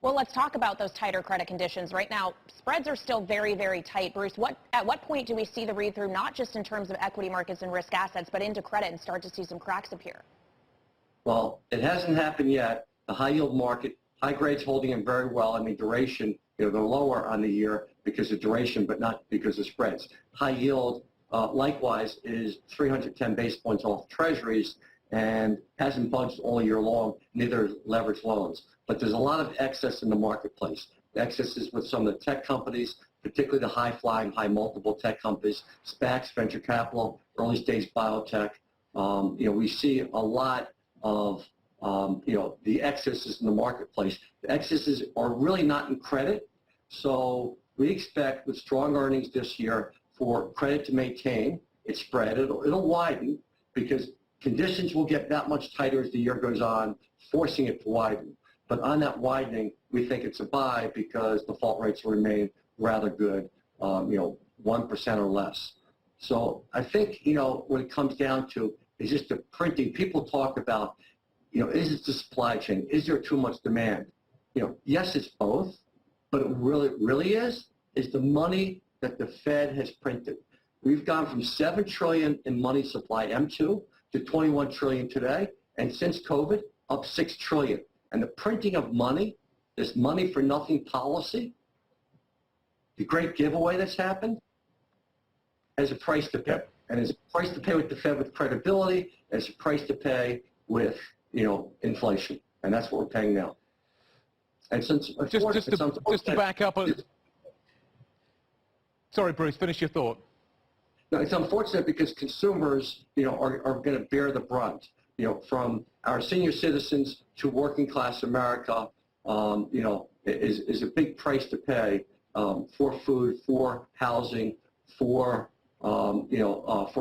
Well, let's talk about those tighter credit conditions. Right now, spreads are still very, very tight. Bruce, at what point do we see the read-through, not just in terms of equity markets and risk assets, but into credit and start to see some cracks appear? Well, it hasn't happened yet. The high-yield market, high grades holding in very well. I mean, duration, they're lower on the year because of duration, but not because of spreads. High yield, likewise, is 310 basis points off treasuries and hasn't budged all year long, neither leveraged loans. But there's a lot of excess in the marketplace. The excess is with some of the tech companies, particularly the high-flying, high-multiple tech companies, SPACs, venture capital, early-stage biotech. We see a lot of the excesses in the marketplace. The excesses are really not in credit, so we expect with strong earnings this year for credit to maintain its spread. It'll widen because conditions will get that much tighter as the year goes on, forcing it to widen. But on that widening, we think it's a buy because default rates will remain rather good, 1% or less. So I think, what it comes down to is just the printing. People talk about, is it the supply chain? Is there too much demand? Yes, it's both, but it really is the money that the Fed has printed. We've gone from $7 trillion in money supply, M2, to $21 trillion today, and since COVID, up $6 trillion. And the printing of money, this money for nothing policy, the great giveaway that's happened, has a price to pay. And there's a price to pay with the Fed with credibility, there's a price to pay with, inflation. And that's what we're paying now. And since just to back up Sorry, Bruce, finish your thought. No, it's unfortunate because consumers, are going to bear the brunt, from our senior citizens to working class America, is a big price to pay for food, for housing, for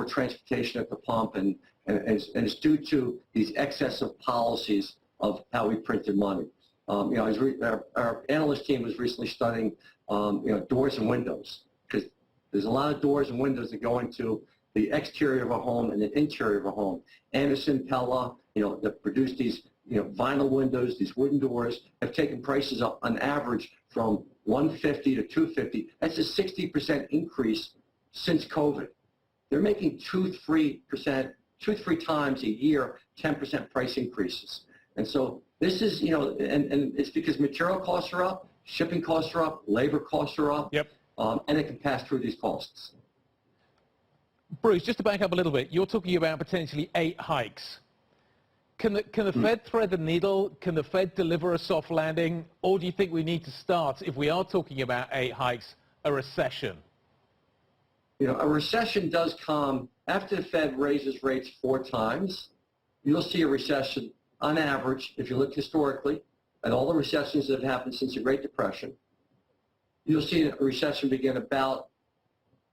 transportation at the pump, and it's due to these excessive policies of how we printed money. Our analyst team was recently studying, doors and windows, because there's a lot of doors and windows that go into the exterior of a home and the interior of a home. Anderson, Pella, that produce these, vinyl windows, these wooden doors, have taken prices up on average from $150 to $250. That's a 60% increase since COVID. They're making 2-3 times a year, 10% price increases. And so this is, and it's because material costs are up, shipping costs are up, labor costs are up, and it can pass through these costs. Bruce, just to back up a little bit, you're talking about potentially 8 hikes. Can the Fed thread the needle? Can the Fed deliver a soft landing? Or do you think we need to start, if we are talking about 8 hikes, a recession? A recession does come after the Fed raises rates 4 times. You'll see a recession on average, if you look historically at all the recessions that have happened since the Great Depression. You'll see a recession begin about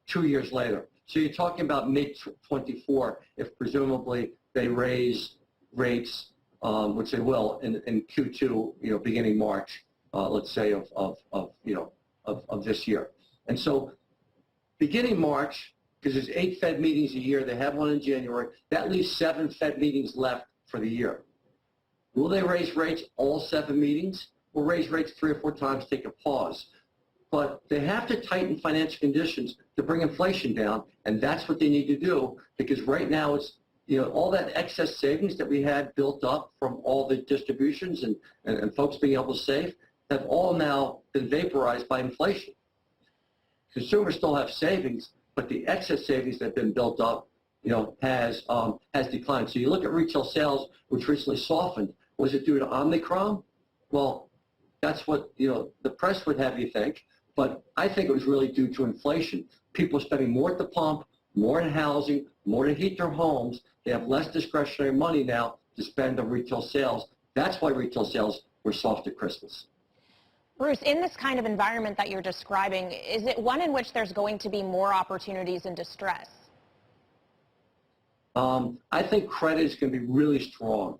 2 years later. So you're talking about mid-24 if presumably they raise rates, which they will in Q2, beginning March, let's say of this year. And so beginning March, because there's 8 Fed meetings a year, they have one in January, that leaves 7 Fed meetings left for the year. Will they raise rates all 7 meetings? We'll raise rates 3 or 4 times, take a pause. But they have to tighten financial conditions to bring inflation down, and that's what they need to do, because right now it's, all that excess savings that we had built up from all the distributions and folks being able to save have all now been vaporized by inflation. Consumers still have savings, but the excess savings that have been built up, has declined. So you look at retail sales, which recently softened. Was it due to Omicron? Well, that's what, the press would have you think. But I think it was really due to inflation. People are spending more at the pump, more in housing, more to heat their homes. They have less discretionary money now to spend on retail sales. That's why retail sales were soft at Christmas. Bruce, in this kind of environment that you're describing, is it one in which there's going to be more opportunities in distress? I think credit is going to be really strong,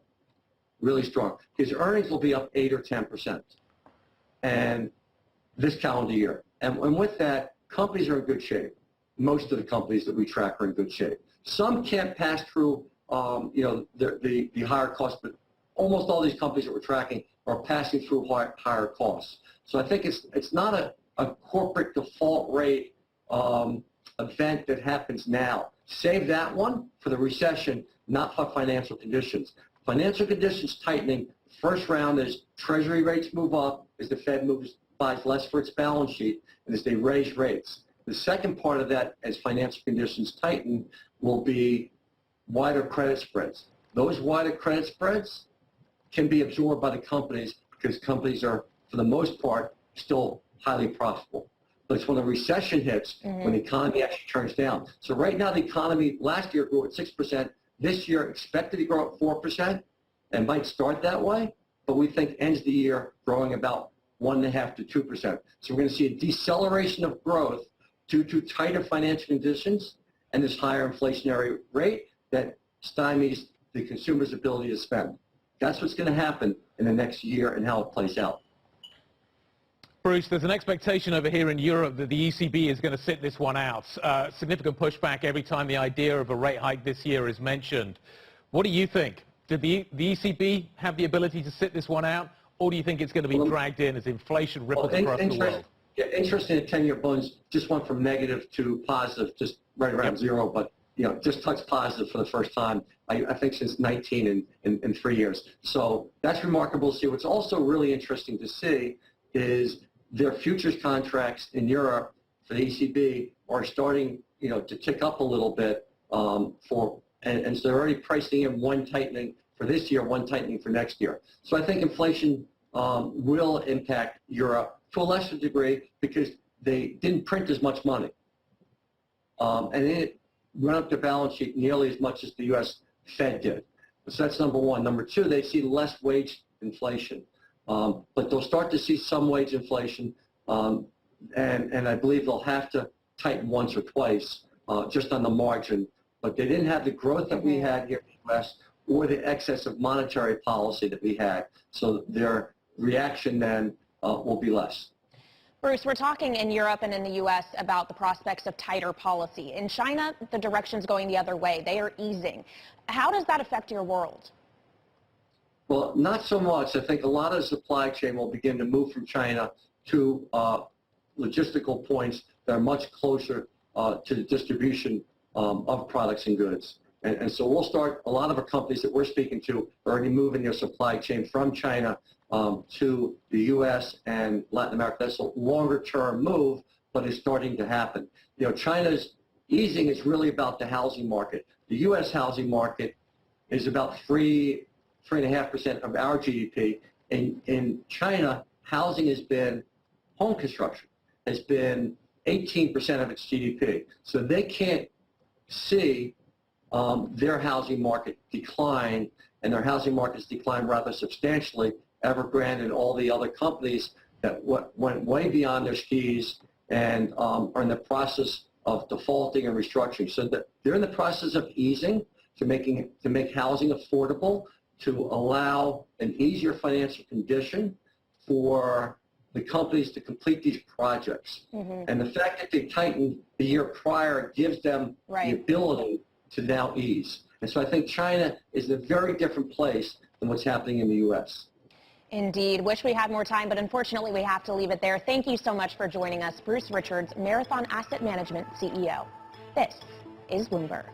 because earnings will be up 8 or 10%. And this calendar year. And with that, companies are in good shape. Most of the companies that we track are in good shape. Some can't pass through, the higher costs, but almost all these companies that we're tracking are passing through higher costs. So I think it's not a corporate default rate event that happens now. Save that one for the recession, not for financial conditions. Financial conditions tightening, first round is Treasury rates move up as the Fed buys less for its balance sheet, and as they raise rates. The second part of that, as financial conditions tighten, will be wider credit spreads. Those wider credit spreads can be absorbed by the companies because companies are, for the most part, still highly profitable. But it's when the recession hits, when the economy actually turns down. So right now, the economy last year grew at 6%. This year expected to grow at 4%, and might start that way, but we think ends the year growing about 1.5 to 2%. So we're going to see a deceleration of growth due to tighter financial conditions and this higher inflationary rate that stymies the consumer's ability to spend. That's what's going to happen in the next year and how it plays out. Bruce, there's an expectation over here in Europe that the ECB is going to sit this one out. Significant pushback every time the idea of a rate hike this year is mentioned. What do you think? Did the ECB have the ability to sit this one out? Or do you think it's going to be dragged in as inflation ripples across the world? Yeah, interesting that 10-year bonds just went from negative to positive, just right around zero, but just touched positive for the first time, I think since 19 in 3 years. So that's remarkable to see. What's also really interesting to see is their futures contracts in Europe for the ECB are starting, to tick up a little bit and so they're already pricing in one tightening for this year, one tightening for next year. So I think inflation will impact Europe to a lesser degree because they didn't print as much money. and it didn't run up their balance sheet nearly as much as the U.S. Fed did. So that's number one. Number two, they see less wage inflation. But they'll start to see some wage inflation, and I believe they'll have to tighten once or twice just on the margin. But they didn't have the growth that we had here in the U.S. or the excess of monetary policy that we had. So their reaction then will be less. Bruce, we're talking in Europe and in the U.S. about the prospects of tighter policy. In China, the direction's going the other way. They are easing. How does that affect your world? Well, not so much. I think a lot of the supply chain will begin to move from China to logistical points that are much closer to the distribution of products and goods. And so we'll start, a lot of our companies that we're speaking to are already moving their supply chain from China to the U.S. and Latin America. That's a longer-term move, but it's starting to happen. You know, China's easing is really about the housing market. The U.S. housing market is about 3.5% of our GDP. In China, housing has been, home construction has been 18% of its GDP. So they can't see their housing market decline, and their housing markets decline rather substantially. Evergrande and all the other companies that went way beyond their skis and are in the process of defaulting and restructuring. So that they're in the process of easing to make housing affordable, to allow an easier financial condition for the companies to complete these projects. And the fact that they tightened the year prior gives them the ability to now ease. And so I think China is in a very different place than what's happening in the U.S. Indeed. Wish we had more time, but unfortunately we have to leave it there. Thank you so much for joining us, Bruce Richards, Marathon Asset Management CEO. This is Bloomberg.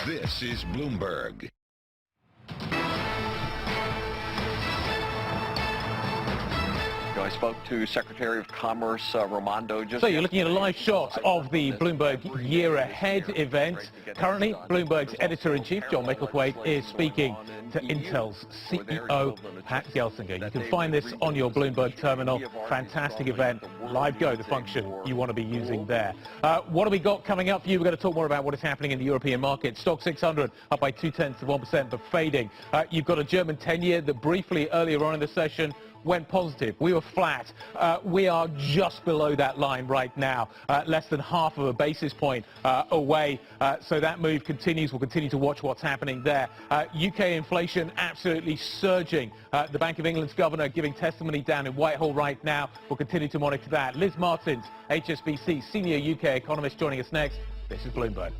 This is Bloomberg. I spoke to Secretary of Commerce Raimondo just So you're looking at a live shot of the Bloomberg Year Ahead event. Currently, Bloomberg's editor-in-chief, John Micklethwait, is speaking to Intel's CEO, Pat Gelsinger. You can find this on your Bloomberg terminal. Fantastic event. Live Go, the function you want to be using there. What have we got coming up for you? We're going to talk more about what is happening in the European market. Stock 600 up by 0.2%, but fading. You've got a German 10-year that briefly earlier on in the session went positive. We were flat. We are just below that line right now, less than half of a basis point away. So that move continues. We'll continue to watch what's happening there. UK inflation absolutely surging. The Bank of England's governor giving testimony down in Whitehall right now. We'll continue to monitor that. Liz Martins, HSBC senior UK economist, joining us next. This is Bloomberg.